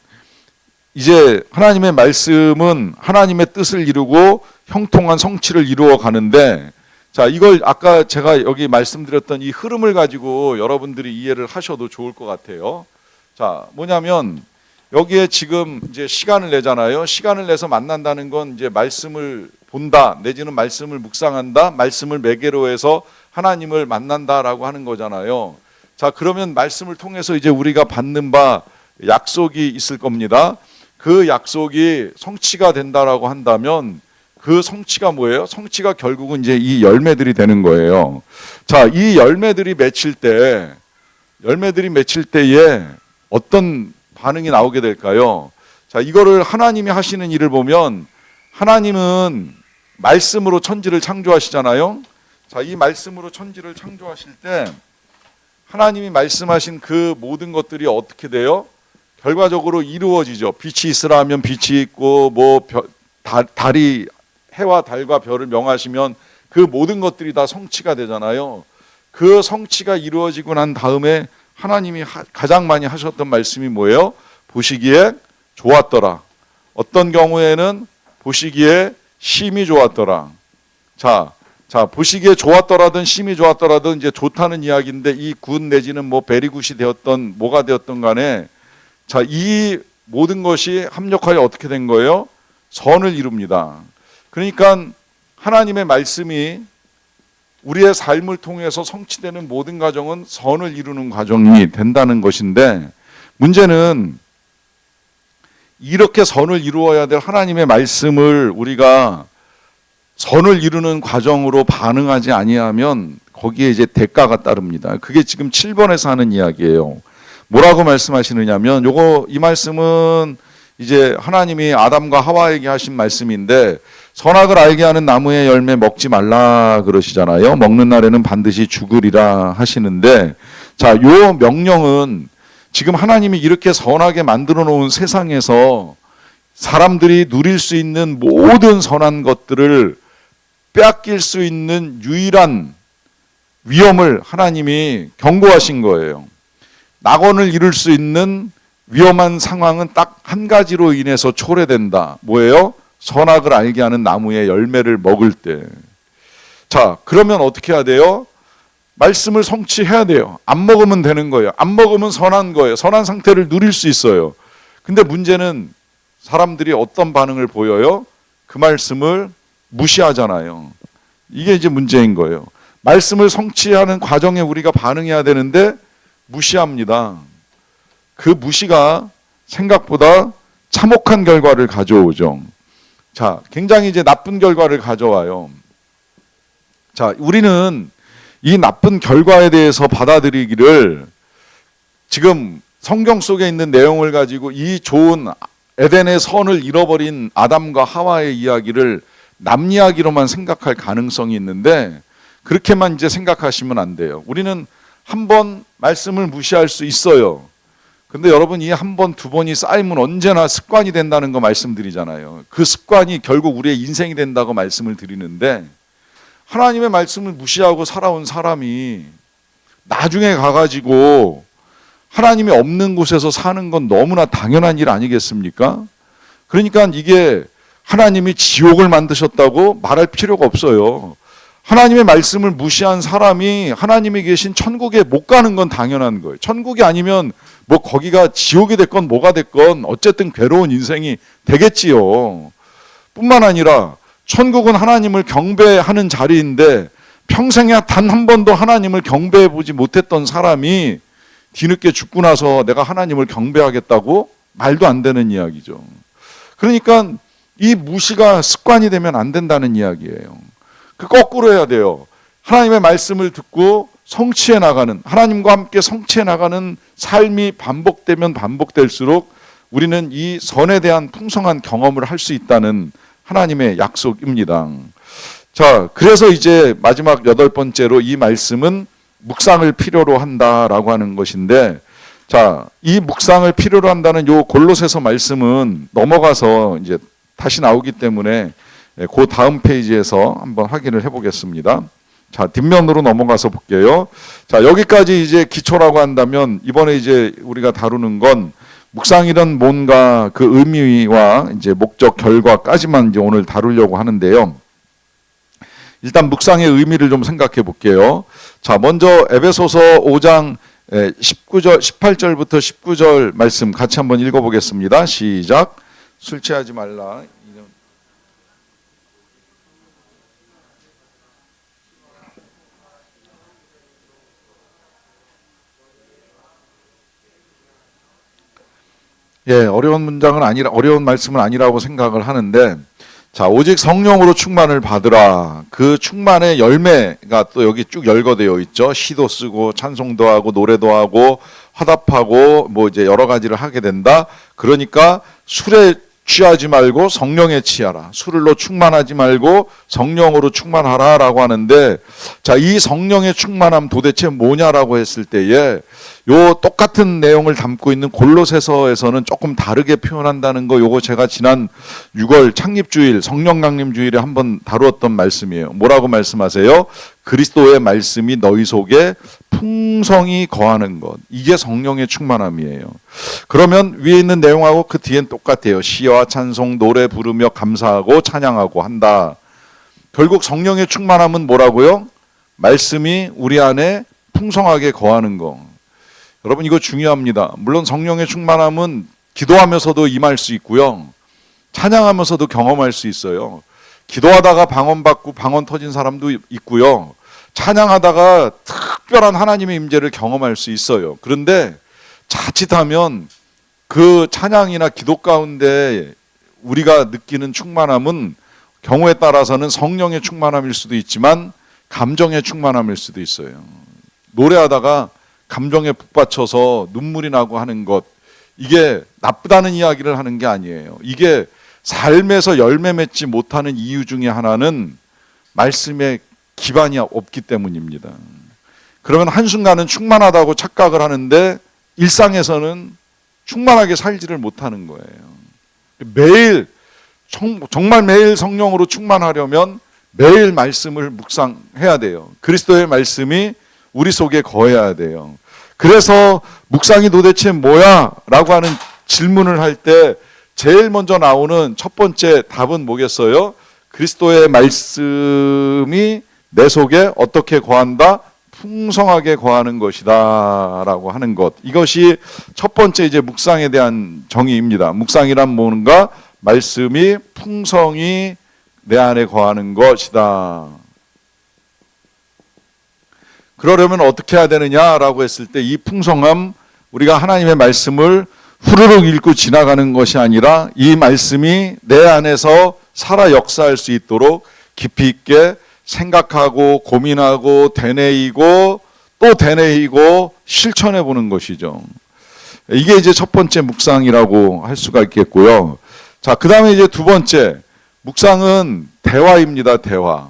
이제 하나님의 말씀은 하나님의 뜻을 이루고 형통한 성취를 이루어 가는데, 자, 이걸 아까 제가 여기 말씀드렸던 이 흐름을 가지고 여러분들이 이해를 하셔도 좋을 것 같아요. 자, 뭐냐면 여기에 지금 이제 시간을 내잖아요. 시간을 내서 만난다는 건 이제 말씀을 본다, 내지는 말씀을 묵상한다, 말씀을 매개로 해서 하나님을 만난다라고 하는 거잖아요. 자, 그러면 말씀을 통해서 이제 우리가 받는 바 약속이 있을 겁니다. 그 약속이 성취가 된다라고 한다면 그 성취가 뭐예요? 성취가 결국은 이제 이 열매들이 되는 거예요. 자, 이 열매들이 맺힐 때에 어떤 반응이 나오게 될까요? 자, 이거를 하나님이 하시는 일을 보면, 하나님은 말씀으로 천지를 창조하시잖아요. 자, 이 말씀으로 천지를 창조하실 때 하나님이 말씀하신 그 모든 것들이 어떻게 돼요? 결과적으로 이루어지죠. 빛이 있으라 하면 빛이 있고, 달이, 해와 달과 별을 명하시면 그 모든 것들이 다 성취가 되잖아요. 그 성취가 이루어지고 난 다음에 하나님이 가장 많이 하셨던 말씀이 뭐예요? 보시기에 좋았더라. 어떤 경우에는 보시기에 심히 좋았더라. 자, 보시기에 좋았더라든 심히 좋았더라든 이제 좋다는 이야기인데, 이 굿 내지는 뭐 베리굿이 되었던 뭐가 되었던 간에, 자, 이 모든 것이 합력하여 어떻게 된 거예요? 선을 이룹니다. 그러니까 하나님의 말씀이 우리의 삶을 통해서 성취되는 모든 과정은 선을 이루는 과정이 된다는 것인데, 문제는 이렇게 선을 이루어야 될 하나님의 말씀을 우리가 선을 이루는 과정으로 반응하지 아니하면 거기에 이제 대가가 따릅니다. 그게 지금 7번에서 하는 이야기예요. 뭐라고 말씀하시느냐면, 이 말씀은 이제 하나님이 아담과 하와에게 하신 말씀인데, 선악을 알게 하는 나무의 열매 먹지 말라 그러시잖아요. 먹는 날에는 반드시 죽으리라 하시는데, 자, 요 명령은 지금 하나님이 이렇게 선하게 만들어 놓은 세상에서 사람들이 누릴 수 있는 모든 선한 것들을 빼앗길 수 있는 유일한 위험을 하나님이 경고하신 거예요. 낙원을 이룰 수 있는 위험한 상황은 딱 한 가지로 인해서 초래된다. 뭐예요? 선악을 알게 하는 나무의 열매를 먹을 때. 자, 그러면 어떻게 해야 돼요? 말씀을 성취해야 돼요. 안 먹으면 되는 거예요. 안 먹으면 선한 거예요. 선한 상태를 누릴 수 있어요. 근데 문제는 사람들이 어떤 반응을 보여요? 그 말씀을 무시하잖아요. 이게 이제 문제인 거예요. 말씀을 성취하는 과정에 우리가 반응해야 되는데 무시합니다. 그 무시가 생각보다 참혹한 결과를 가져오죠. 자, 굉장히 이제 나쁜 결과를 가져와요. 자, 우리는 이 나쁜 결과에 대해서 받아들이기를, 지금 성경 속에 있는 내용을 가지고 이 좋은 에덴의 선을 잃어버린 아담과 하와의 이야기를 남 이야기로만 생각할 가능성이 있는데, 그렇게만 이제 생각하시면 안 돼요. 우리는 한 번 말씀을 무시할 수 있어요. 근데 여러분, 이 한 번, 두 번이 쌓이면 언제나 습관이 된다는 거 말씀드리잖아요. 그 습관이 결국 우리의 인생이 된다고 말씀을 드리는데, 하나님의 말씀을 무시하고 살아온 사람이 나중에 가가지고 하나님이 없는 곳에서 사는 건 너무나 당연한 일 아니겠습니까? 그러니까 이게 하나님이 지옥을 만드셨다고 말할 필요가 없어요. 하나님의 말씀을 무시한 사람이 하나님이 계신 천국에 못 가는 건 당연한 거예요. 천국이 아니면 뭐 거기가 지옥이 됐건 뭐가 됐건 어쨌든 괴로운 인생이 되겠지요. 뿐만 아니라 천국은 하나님을 경배하는 자리인데, 평생에 단 한 번도 하나님을 경배해 보지 못했던 사람이 뒤늦게 죽고 나서 내가 하나님을 경배하겠다고? 말도 안 되는 이야기죠. 그러니까 이 무시가 습관이 되면 안 된다는 이야기예요. 그 거꾸로 해야 돼요. 하나님의 말씀을 듣고 성취해 나가는, 하나님과 함께 성취해 나가는 삶이 반복되면 반복될수록 우리는 이 선에 대한 풍성한 경험을 할 수 있다는 하나님의 약속입니다. 자, 그래서 이제 마지막 8번째로 이 말씀은 묵상을 필요로 한다라고 하는 것인데, 자, 이 묵상을 필요로 한다는 요 골로새서 말씀은 넘어가서 이제 다시 나오기 때문에 그 다음 페이지에서 한번 확인을 해보겠습니다. 자, 뒷면으로 넘어가서 볼게요. 자, 여기까지 이제 기초라고 한다면, 이번에 이제 우리가 다루는 건 묵상이란 뭔가 그 의미와 이제 목적, 결과까지만 이제 오늘 다루려고 하는데요. 일단 묵상의 의미를 좀 생각해 볼게요. 자, 먼저 에베소서 5장 18절부터 19절 말씀 같이 한번 읽어보겠습니다. 시작. 술 취하지 말라. 예, 어려운 말씀은 아니라고 생각을 하는데, 자, 오직 성령으로 충만을 받으라. 그 충만의 열매가 또 여기 쭉 열거되어 있죠. 시도 쓰고 찬송도 하고 노래도 하고 화답하고 뭐 이제 여러 가지를 하게 된다. 그러니까 술에 취하지 말고 성령에 취하라. 술로 충만하지 말고 성령으로 충만하라라고 하는데, 자, 이 성령의 충만함 도대체 뭐냐라고 했을 때에 요 똑같은 내용을 담고 있는 골로새서에서는 조금 다르게 표현한다는 거, 요거 제가 지난 6월 창립주일 성령 강림 주일에 한번 다루었던 말씀이에요. 뭐라고 말씀하세요? 그리스도의 말씀이 너희 속에 풍성히 거하는 것, 이게 성령의 충만함이에요. 그러면 위에 있는 내용하고 그 뒤엔 똑같아요. 시와 찬송, 노래 부르며 감사하고 찬양하고 한다. 결국 성령의 충만함은 뭐라고요? 말씀이 우리 안에 풍성하게 거하는 거. 여러분, 이거 중요합니다. 물론 성령의 충만함은 기도하면서도 임할 수 있고요, 찬양하면서도 경험할 수 있어요. 기도하다가 방언 받고 방언 터진 사람도 있고요, 찬양하다가 특별한 하나님의 임재를 경험할 수 있어요. 그런데 자칫하면 그 찬양이나 기도 가운데 우리가 느끼는 충만함은 경우에 따라서는 성령의 충만함일 수도 있지만 감정의 충만함일 수도 있어요. 노래하다가 감정에 북받쳐서 눈물이 나고 하는 것, 이게 나쁘다는 이야기를 하는 게 아니에요. 이게 삶에서 열매 맺지 못하는 이유 중에 하나는 말씀에 기반이 없기 때문입니다. 그러면 한순간은 충만하다고 착각을 하는데 일상에서는 충만하게 살지를 못하는 거예요. 매일, 정말 매일 성령으로 충만하려면 매일 말씀을 묵상해야 돼요. 그리스도의 말씀이 우리 속에 거해야 돼요. 그래서 묵상이 도대체 뭐야? 라고 하는 질문을 할 때 제일 먼저 나오는 첫 번째 답은 뭐겠어요? 그리스도의 말씀이 내 속에 어떻게 거한다? 풍성하게 거하는 것이다 라고 하는 것. 이것이 첫 번째 이제 묵상에 대한 정의입니다. 묵상이란 뭔가? 말씀이 풍성히 내 안에 거하는 것이다. 그러려면 어떻게 해야 되느냐라고 했을 때 이 풍성함, 우리가 하나님의 말씀을 후루룩 읽고 지나가는 것이 아니라 이 말씀이 내 안에서 살아 역사할 수 있도록 깊이 있게 생각하고 고민하고 되뇌이고 또 되뇌이고 실천해 보는 것이죠. 이게 이제 첫 번째 묵상이라고 할 수가 있겠고요. 자, 그 다음에 이제 두 번째, 묵상은 대화입니다. 대화.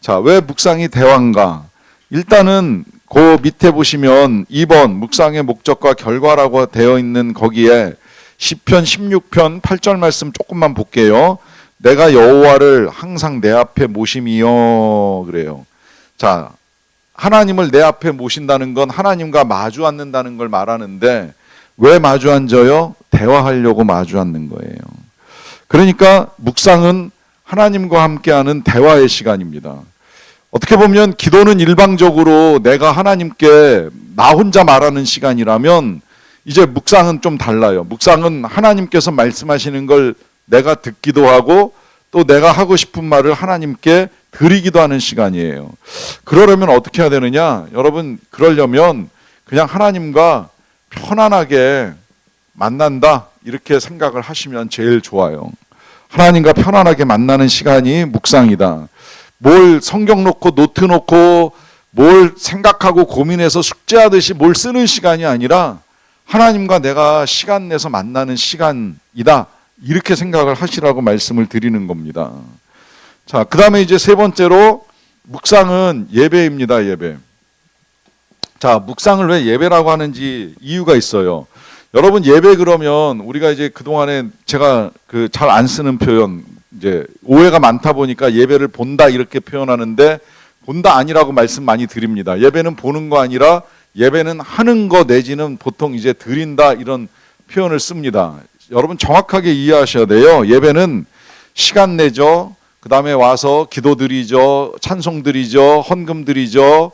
자, 왜 묵상이 대화인가? 일단은 그 밑에 보시면 2번 묵상의 목적과 결과라고 되어 있는 거기에 시편 16편 8절 말씀 조금만 볼게요. 내가 여호와를 항상 내 앞에 모심이요 그래요. 자, 하나님을 내 앞에 모신다는 건 하나님과 마주 앉는다는 걸 말하는데 왜 마주 앉아요? 대화하려고 마주 앉는 거예요. 그러니까 묵상은 하나님과 함께하는 대화의 시간입니다. 어떻게 보면 기도는 일방적으로 내가 하나님께 나 혼자 말하는 시간이라면 이제 묵상은 좀 달라요. 묵상은 하나님께서 말씀하시는 걸 내가 듣기도 하고 또 내가 하고 싶은 말을 하나님께 드리기도 하는 시간이에요. 그러려면 어떻게 해야 되느냐? 여러분, 그러려면 그냥 하나님과 편안하게 만난다 이렇게 생각을 하시면 제일 좋아요. 하나님과 편안하게 만나는 시간이 묵상이다. 뭘 성경 놓고 노트 놓고 뭘 생각하고 고민해서 숙제하듯이 뭘 쓰는 시간이 아니라 하나님과 내가 시간 내서 만나는 시간이다. 이렇게 생각을 하시라고 말씀을 드리는 겁니다. 자, 그 다음에 이제 세 번째로 묵상은 예배입니다. 예배. 자, 묵상을 왜 예배라고 하는지 이유가 있어요. 여러분, 예배 그러면 우리가 이제 그동안에 제가 그 잘 안 쓰는 표현, 이제 오해가 많다 보니까 예배를 본다 이렇게 표현하는데 본다 아니라고 말씀 많이 드립니다. 예배는 보는 거 아니라 예배는 하는 거 내지는 보통 이제 드린다 이런 표현을 씁니다. 여러분 정확하게 이해하셔야 돼요. 예배는 시간 내죠. 그 다음에 와서 기도 드리죠. 찬송 드리죠. 헌금 드리죠.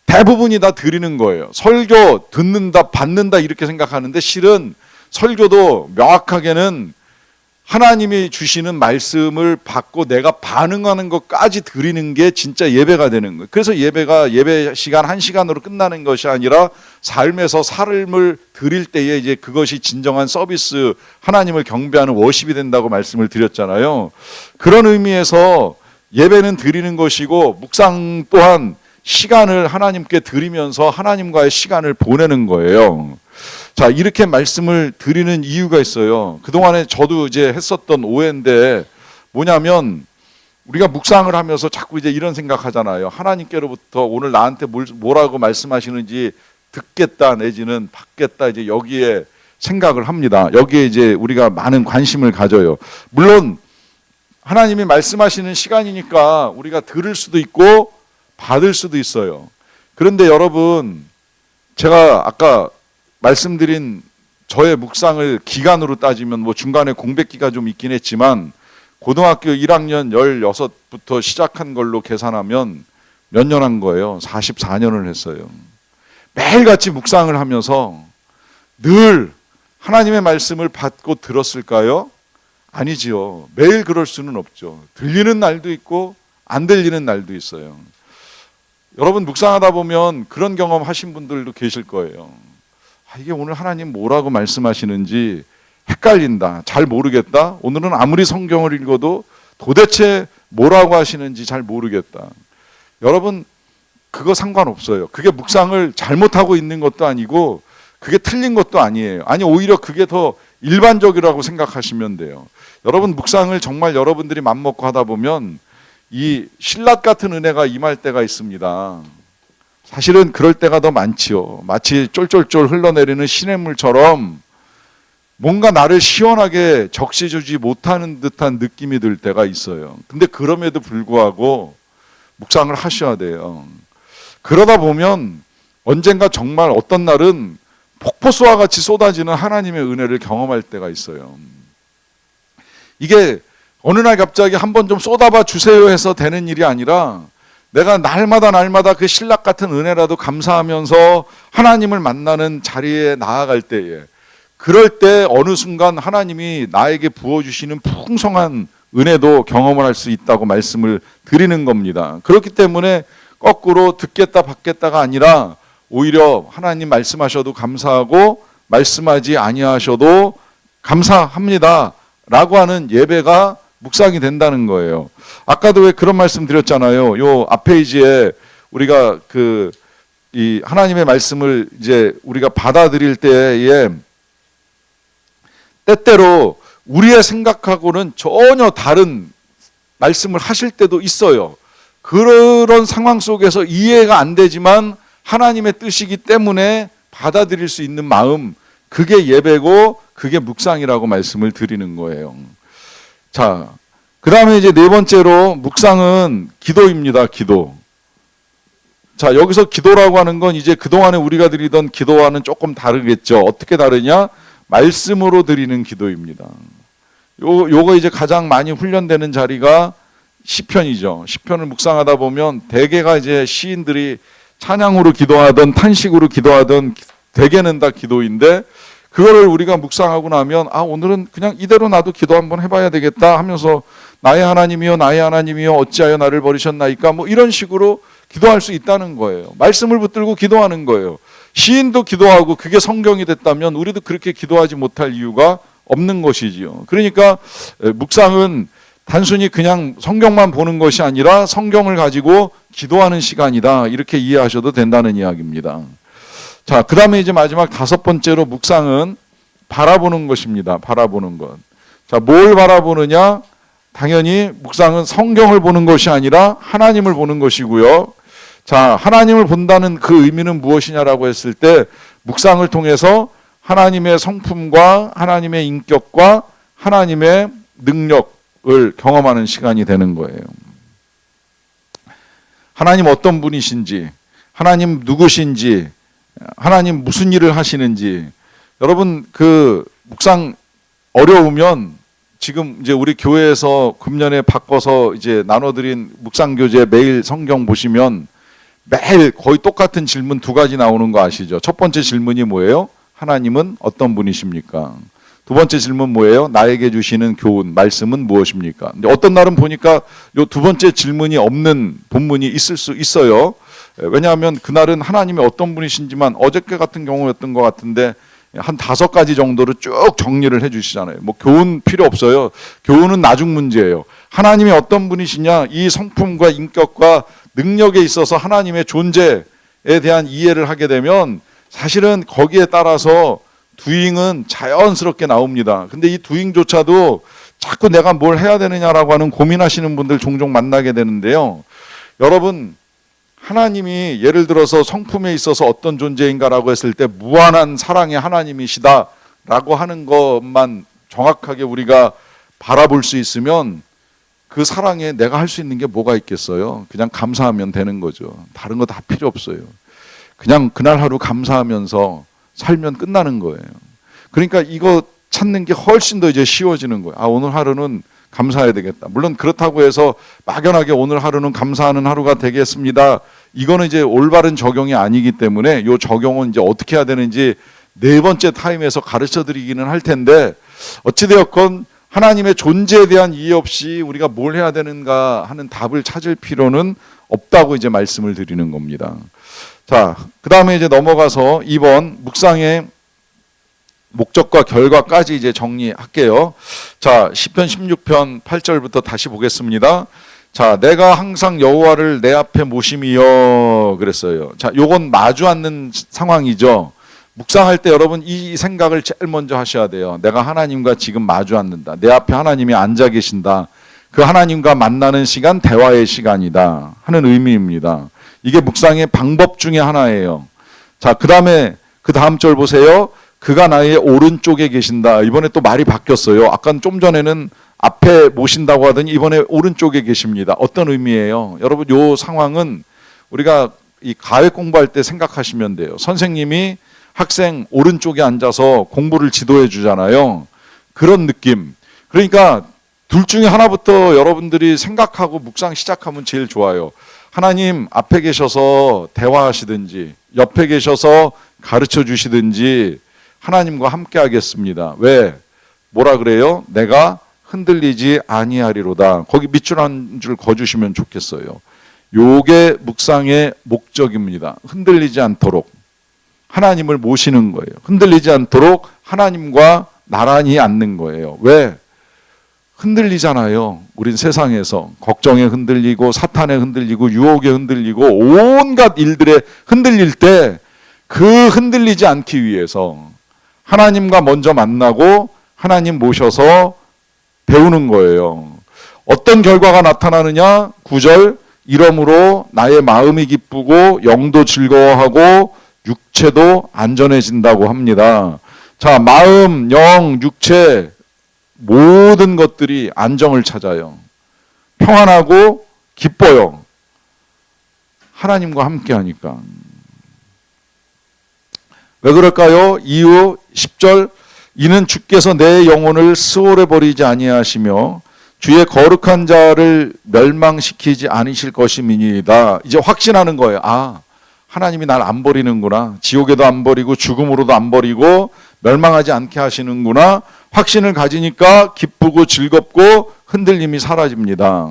대부분이 다 드리는 거예요. 설교 듣는다 받는다 이렇게 생각하는데 실은 설교도 명확하게는 하나님이 주시는 말씀을 받고 내가 반응하는 것까지 드리는 게 진짜 예배가 되는 거예요. 그래서 예배가 예배 시간 1시간으로 끝나는 것이 아니라 삶에서 삶을 드릴 때에 이제 그것이 진정한 서비스, 하나님을 경배하는 워십이 된다고 말씀을 드렸잖아요. 그런 의미에서 예배는 드리는 것이고 묵상 또한 시간을 하나님께 드리면서 하나님과의 시간을 보내는 거예요. 자, 이렇게 말씀을 드리는 이유가 있어요. 그동안에 저도 이제 했었던 오해인데 뭐냐면 우리가 묵상을 하면서 자꾸 이제 이런 생각하잖아요. 하나님께로부터 오늘 나한테 뭐라고 말씀하시는지 듣겠다 내지는 받겠다, 이제 여기에 생각을 합니다. 여기에 이제 우리가 많은 관심을 가져요. 물론 하나님이 말씀하시는 시간이니까 우리가 들을 수도 있고 받을 수도 있어요. 그런데 여러분, 제가 아까 말씀드린 저의 묵상을 기간으로 따지면 뭐 중간에 공백기가 좀 있긴 했지만 고등학교 1학년 16부터 시작한 걸로 계산하면 몇 년 한 거예요? 44년을 했어요. 매일같이 묵상을 하면서 늘 하나님의 말씀을 받고 들었을까요? 아니지요. 매일 그럴 수는 없죠. 들리는 날도 있고 안 들리는 날도 있어요. 여러분 묵상하다 보면 그런 경험 하신 분들도 계실 거예요. 이게 오늘 하나님 뭐라고 말씀하시는지 헷갈린다, 잘 모르겠다, 오늘은 아무리 성경을 읽어도 도대체 뭐라고 하시는지 잘 모르겠다. 여러분 그거 상관없어요. 그게 묵상을 잘못하고 있는 것도 아니고 그게 틀린 것도 아니에요. 아니 오히려 그게 더 일반적이라고 생각하시면 돼요. 여러분 묵상을 정말 여러분들이 맘먹고 하다 보면 이 신라 같은 은혜가 임할 때가 있습니다. 사실은 그럴 때가 더 많지요. 마치 쫄쫄쫄 흘러내리는 시냇물처럼 뭔가 나를 시원하게 적시주지 못하는 듯한 느낌이 들 때가 있어요. 근데 그럼에도 불구하고 묵상을 하셔야 돼요. 그러다 보면 언젠가 정말 어떤 날은 폭포수와 같이 쏟아지는 하나님의 은혜를 경험할 때가 있어요. 이게 어느 날 갑자기 한번 좀 쏟아봐 주세요 해서 되는 일이 아니라 내가 날마다 그 신락 같은 은혜라도 감사하면서 하나님을 만나는 자리에 나아갈 때에, 그럴 때 어느 순간 하나님이 나에게 부어주시는 풍성한 은혜도 경험을 할 수 있다고 말씀을 드리는 겁니다. 그렇기 때문에 거꾸로 듣겠다 받겠다가 아니라 오히려 하나님 말씀하셔도 감사하고 말씀하지 아니하셔도 감사합니다 라고 하는 예배가 묵상이 된다는 거예요. 아까도 왜 그런 말씀 드렸잖아요. 요 앞 페이지에 우리가 이 하나님의 말씀을 이제 우리가 받아들일 때에 때때로 우리의 생각하고는 전혀 다른 말씀을 하실 때도 있어요. 그런 상황 속에서 이해가 안 되지만 하나님의 뜻이기 때문에 받아들일 수 있는 마음, 그게 예배고 그게 묵상이라고 말씀을 드리는 거예요. 자, 그 다음에 이제 네 번째로 묵상은 기도입니다. 기도. 자, 여기서 기도라고 하는 건 이제 그동안에 우리가 드리던 기도와는 조금 다르겠죠. 어떻게 다르냐? 말씀으로 드리는 기도입니다. 요거 이제 가장 많이 훈련되는 자리가 시편이죠. 시편을 묵상하다 보면 대개가 이제 시인들이 찬양으로 기도하던 탄식으로 기도하던 대개는 다 기도인데, 그거를 우리가 묵상하고 나면 오늘은 그냥 이대로 나도 기도 한번 해봐야 되겠다 하면서 나의 하나님이여 나의 하나님이여 어찌하여 나를 버리셨나이까, 뭐 이런 식으로 기도할 수 있다는 거예요. 말씀을 붙들고 기도하는 거예요. 시인도 기도하고 그게 성경이 됐다면 우리도 그렇게 기도하지 못할 이유가 없는 것이지요. 그러니까 묵상은 단순히 그냥 성경만 보는 것이 아니라 성경을 가지고 기도하는 시간이다, 이렇게 이해하셔도 된다는 이야기입니다. 자, 그 다음에 이제 마지막 다섯 번째로 묵상은 바라보는 것입니다. 바라보는 것. 자, 뭘 바라보느냐? 당연히 묵상은 성경을 보는 것이 아니라 하나님을 보는 것이고요. 자, 하나님을 본다는 그 의미는 무엇이냐라고 했을 때 묵상을 통해서 하나님의 성품과 하나님의 인격과 하나님의 능력을 경험하는 시간이 되는 거예요. 하나님 어떤 분이신지, 하나님 누구신지, 하나님 무슨 일을 하시는지. 여러분 그 묵상 어려우면 지금 이제 우리 교회에서 금년에 바꿔서 이제 나눠드린 묵상 교재 매일 성경 보시면 매일 거의 똑같은 질문 두 가지 나오는 거 아시죠? 첫 번째 질문이 뭐예요? 하나님은 어떤 분이십니까? 두 번째 질문 뭐예요? 나에게 주시는 교훈, 말씀은 무엇입니까? 근데 어떤 날은 보니까 요 두 번째 질문이 없는 본문이 있을 수 있어요. 왜냐하면 그날은 하나님이 어떤 분이신지만 어저께 같은 경우였던 것 같은데 한 5가지 정도로 쭉 정리를 해주시잖아요. 뭐 교훈 필요 없어요. 교훈은 나중 문제예요. 하나님이 어떤 분이시냐, 이 성품과 인격과 능력에 있어서 하나님의 존재에 대한 이해를 하게 되면 사실은 거기에 따라서 두잉은 자연스럽게 나옵니다. 근데 이 두잉조차도 자꾸 내가 뭘 해야 되느냐라고 하는 고민하시는 분들 종종 만나게 되는데요. 여러분, 하나님이 예를 들어서 성품에 있어서 어떤 존재인가라고 했을 때 무한한 사랑의 하나님이시다라고 하는 것만 정확하게 우리가 바라볼 수 있으면 그 사랑에 내가 할 수 있는 게 뭐가 있겠어요? 그냥 감사하면 되는 거죠. 다른 거 다 필요 없어요. 그냥 그날 하루 감사하면서 살면 끝나는 거예요. 그러니까 이거 찾는 게 훨씬 더 이제 쉬워지는 거예요. 아, 오늘 하루는 감사해야 되겠다. 물론 그렇다고 해서 막연하게 오늘 하루는 감사하는 하루가 되겠습니다. 이거는 이제 올바른 적용이 아니기 때문에 이 적용은 이제 어떻게 해야 되는지 네 번째 타임에서 가르쳐 드리기는 할 텐데, 어찌되었건 하나님의 존재에 대한 이해 없이 우리가 뭘 해야 되는가 하는 답을 찾을 필요는 없다고 이제 말씀을 드리는 겁니다. 자, 그 다음에 이제 넘어가서 2번 묵상의 목적과 결과까지 이제 정리할게요. 자, 시편 16편 8절부터 다시 보겠습니다. 자, 내가 항상 여호와를 내 앞에 모심이여 그랬어요. 자, 요건 마주 앉는 상황이죠. 묵상할 때 여러분 이 생각을 제일 먼저 하셔야 돼요. 내가 하나님과 지금 마주 앉는다. 내 앞에 하나님이 앉아 계신다. 그 하나님과 만나는 시간, 대화의 시간이다 하는 의미입니다. 이게 묵상의 방법 중에 하나예요. 자, 그 다음 절 보세요. 그가 나의 오른쪽에 계신다. 이번에 또 말이 바뀌었어요. 아까 좀 전에는 앞에 모신다고 하더니 이번에 오른쪽에 계십니다. 어떤 의미예요? 여러분, 요 상황은 우리가 이 가회 공부할 때 생각하시면 돼요. 선생님이 학생 오른쪽에 앉아서 공부를 지도해 주잖아요. 그런 느낌. 그러니까 둘 중에 하나부터 여러분들이 생각하고 묵상 시작하면 제일 좋아요. 하나님 앞에 계셔서 대화하시든지 옆에 계셔서 가르쳐 주시든지 하나님과 함께 하겠습니다. 왜? 뭐라 그래요? 내가 흔들리지 아니하리로다. 거기 밑줄 한 줄 거주시면 좋겠어요. 요게 묵상의 목적입니다. 흔들리지 않도록 하나님을 모시는 거예요. 흔들리지 않도록 하나님과 나란히 앉는 거예요. 왜? 흔들리잖아요. 우린 세상에서 걱정에 흔들리고 사탄에 흔들리고 유혹에 흔들리고 온갖 일들에 흔들릴 때 그 흔들리지 않기 위해서 하나님과 먼저 만나고 하나님 모셔서 배우는 거예요. 어떤 결과가 나타나느냐? 9절 이러므로 나의 마음이 기쁘고 영도 즐거워하고 육체도 안전해진다고 합니다. 자, 마음, 영, 육체 모든 것들이 안정을 찾아요. 평안하고 기뻐요. 하나님과 함께 하니까. 왜 그럴까요? 이유 10절 이는 주께서 내 영혼을 수월해 버리지 아니하시며 주의 거룩한 자를 멸망시키지 않으실 것임이니이다. 이제 확신하는 거예요. 아, 하나님이 날 안 버리는구나. 지옥에도 안 버리고 죽음으로도 안 버리고 멸망하지 않게 하시는구나. 확신을 가지니까 기쁘고 즐겁고 흔들림이 사라집니다.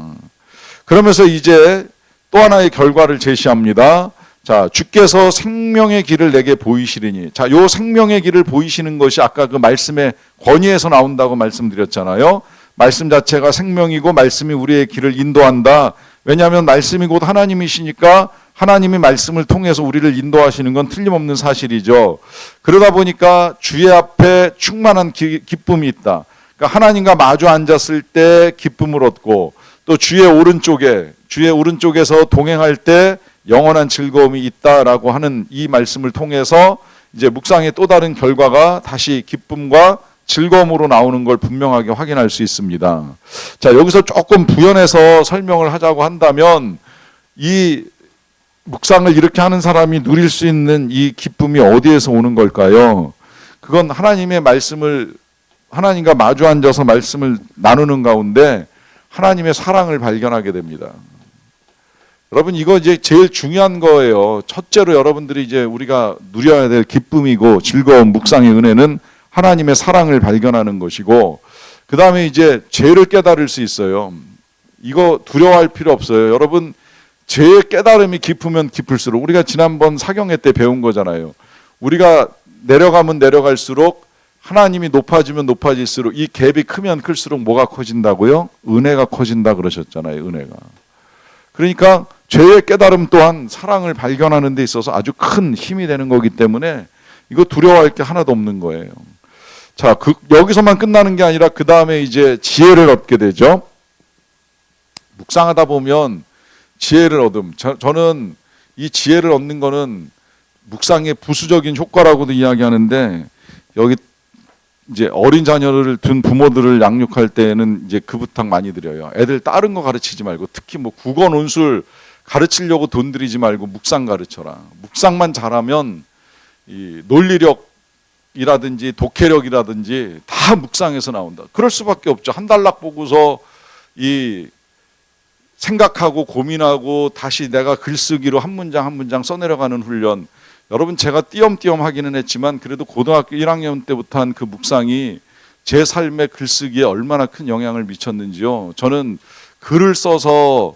그러면서 이제 또 하나의 결과를 제시합니다. 자, 주께서 생명의 길을 내게 보이시리니. 자, 요 생명의 길을 보이시는 것이 아까 그 말씀의 권위에서 나온다고 말씀드렸잖아요. 말씀 자체가 생명이고 말씀이 우리의 길을 인도한다. 왜냐하면 말씀이 곧 하나님이시니까 하나님이 말씀을 통해서 우리를 인도하시는 건 틀림없는 사실이죠. 그러다 보니까 주의 앞에 충만한 기쁨이 있다. 그러니까 하나님과 마주 앉았을 때 기쁨을 얻고 또 주의 오른쪽에서 동행할 때 영원한 즐거움이 있다라고 하는 이 말씀을 통해서 이제 묵상의 또 다른 결과가 다시 기쁨과 즐거움으로 나오는 걸 분명하게 확인할 수 있습니다. 자, 여기서 조금 부연해서 설명을 하자고 한다면 이 묵상을 이렇게 하는 사람이 누릴 수 있는 이 기쁨이 어디에서 오는 걸까요? 그건 하나님의 말씀을 하나님과 마주 앉아서 말씀을 나누는 가운데 하나님의 사랑을 발견하게 됩니다. 여러분, 이거 이제 제일 중요한 거예요. 첫째로 여러분들이 이제 우리가 누려야 될 기쁨이고 즐거운 묵상의 은혜는 하나님의 사랑을 발견하는 것이고, 그 다음에 이제 죄를 깨달을 수 있어요. 이거 두려워할 필요 없어요. 여러분, 죄의 깨달음이 깊으면 깊을수록, 우리가 지난번 사경회 때 배운 거잖아요. 우리가 내려가면 내려갈수록 하나님이 높아지면 높아질수록 이 갭이 크면 클수록 뭐가 커진다고요? 은혜가 커진다 그러셨잖아요. 은혜가. 그러니까 죄의 깨달음 또한 사랑을 발견하는 데 있어서 아주 큰 힘이 되는 거기 때문에 이거 두려워할 게 하나도 없는 거예요. 자, 여기서만 끝나는 게 아니라 그 다음에 이제 지혜를 얻게 되죠. 묵상하다 보면 지혜를 얻음. 저는 이 지혜를 얻는 거는 묵상의 부수적인 효과라고도 이야기하는데, 여기 이제 어린 자녀를 둔 부모들을 양육할 때는 이제 그 부탁 많이 드려요. 애들 다른 거 가르치지 말고, 특히 뭐 국어 논술 가르치려고 돈 들이지 말고 묵상 가르쳐라. 묵상만 잘하면 이 논리력이라든지 독해력이라든지 다 묵상에서 나온다. 그럴 수밖에 없죠. 한 단락 보고서 이 생각하고 고민하고 다시 내가 글쓰기로 한 문장 한 문장 써내려가는 훈련. 여러분, 제가 띄엄띄엄 하기는 했지만 그래도 고등학교 1학년 때부터 한 그 묵상이 제 삶의 글쓰기에 얼마나 큰 영향을 미쳤는지요. 저는 글을 써서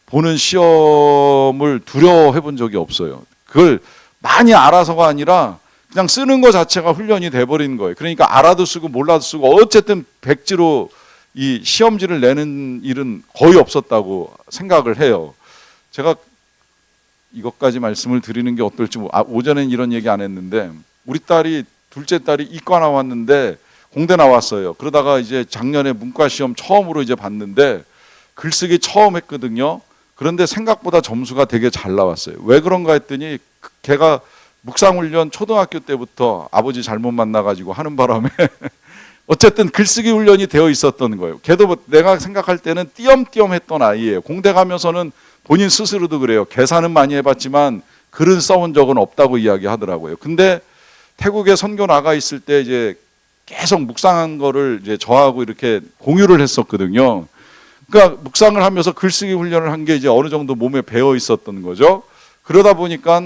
보는 시험을 두려워해 본 적이 없어요. 그걸 많이 알아서가 아니라 그냥 쓰는 것 자체가 훈련이 돼버린 거예요. 그러니까 알아도 쓰고 몰라도 쓰고 어쨌든 백지로 이 시험지를 내는 일은 거의 없었다고 생각을 해요. 제가 이것까지 말씀을 드리는 게 어떨지, 오전엔 이런 얘기 안 했는데, 우리 딸이, 둘째 딸이 이과 나왔는데 공대 나왔어요. 그러다가 이제 작년에 문과 시험 처음으로 이제 봤는데 글쓰기 처음 했거든요. 그런데 생각보다 점수가 되게 잘 나왔어요. 왜 그런가 했더니 걔가 묵상훈련 초등학교 때부터 아버지 잘못 만나가지고 하는 바람에 어쨌든 글쓰기 훈련이 되어 있었던 거예요. 걔도 내가 생각할 때는 띄엄띄엄 했던 아이예요. 공대 가면서는 본인 스스로도 그래요. 계산은 많이 해봤지만 글은 써온 적은 없다고 이야기하더라고요. 근데 태국에 선교 나가 있을 때 이제 계속 묵상한 거를 이제 저하고 이렇게 공유를 했었거든요. 그러니까 묵상을 하면서 글쓰기 훈련을 한 게 이제 어느 정도 몸에 배어 있었던 거죠. 그러다 보니까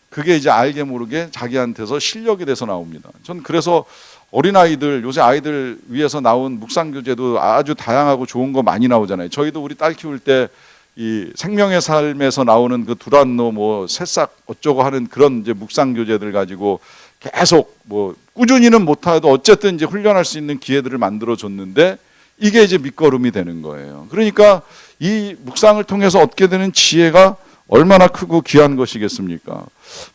그게 이제 알게 모르게 자기한테서 실력이 돼서 나옵니다. 전 그래서 어린아이들, 요새 아이들 위해서 나온 묵상 교재도 아주 다양하고 좋은 거 많이 나오잖아요. 저희도 우리 딸 키울 때 이 생명의 삶에서 나오는 그 두란노 뭐 새싹 어쩌고 하는 그런 이제 묵상 교재들 가지고 계속 뭐 꾸준히는 못해도 어쨌든 이제 훈련할 수 있는 기회들을 만들어 줬는데, 이게 이제 밑거름이 되는 거예요. 그러니까 이 묵상을 통해서 얻게 되는 지혜가 얼마나 크고 귀한 것이겠습니까?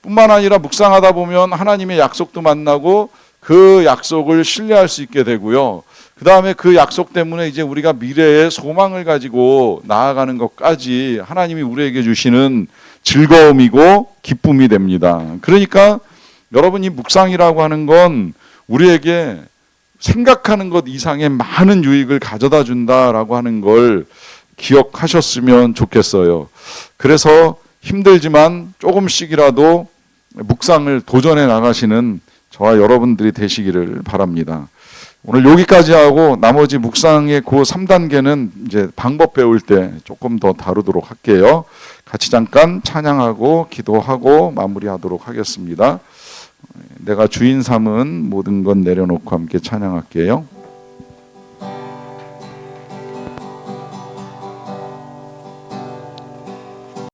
뿐만 아니라 묵상하다 보면 하나님의 약속도 만나고 그 약속을 신뢰할 수 있게 되고요. 그 다음에 그 약속 때문에 이제 우리가 미래의 소망을 가지고 나아가는 것까지 하나님이 우리에게 주시는 즐거움이고 기쁨이 됩니다. 그러니까 여러분, 이 묵상이라고 하는 건 우리에게 생각하는 것 이상의 많은 유익을 가져다 준다라고 하는 걸 기억하셨으면 좋겠어요. 그래서 힘들지만 조금씩이라도 묵상을 도전해 나가시는 저와 여러분들이 되시기를 바랍니다. 오늘 여기까지 하고 나머지 묵상의 그 3단계는 이제 방법 배울 때 조금 더 다루도록 할게요. 같이 잠깐 찬양하고 기도하고 마무리하도록 하겠습니다. 내가 주인 삼은 모든 것 내려놓고 함께 찬양할게요.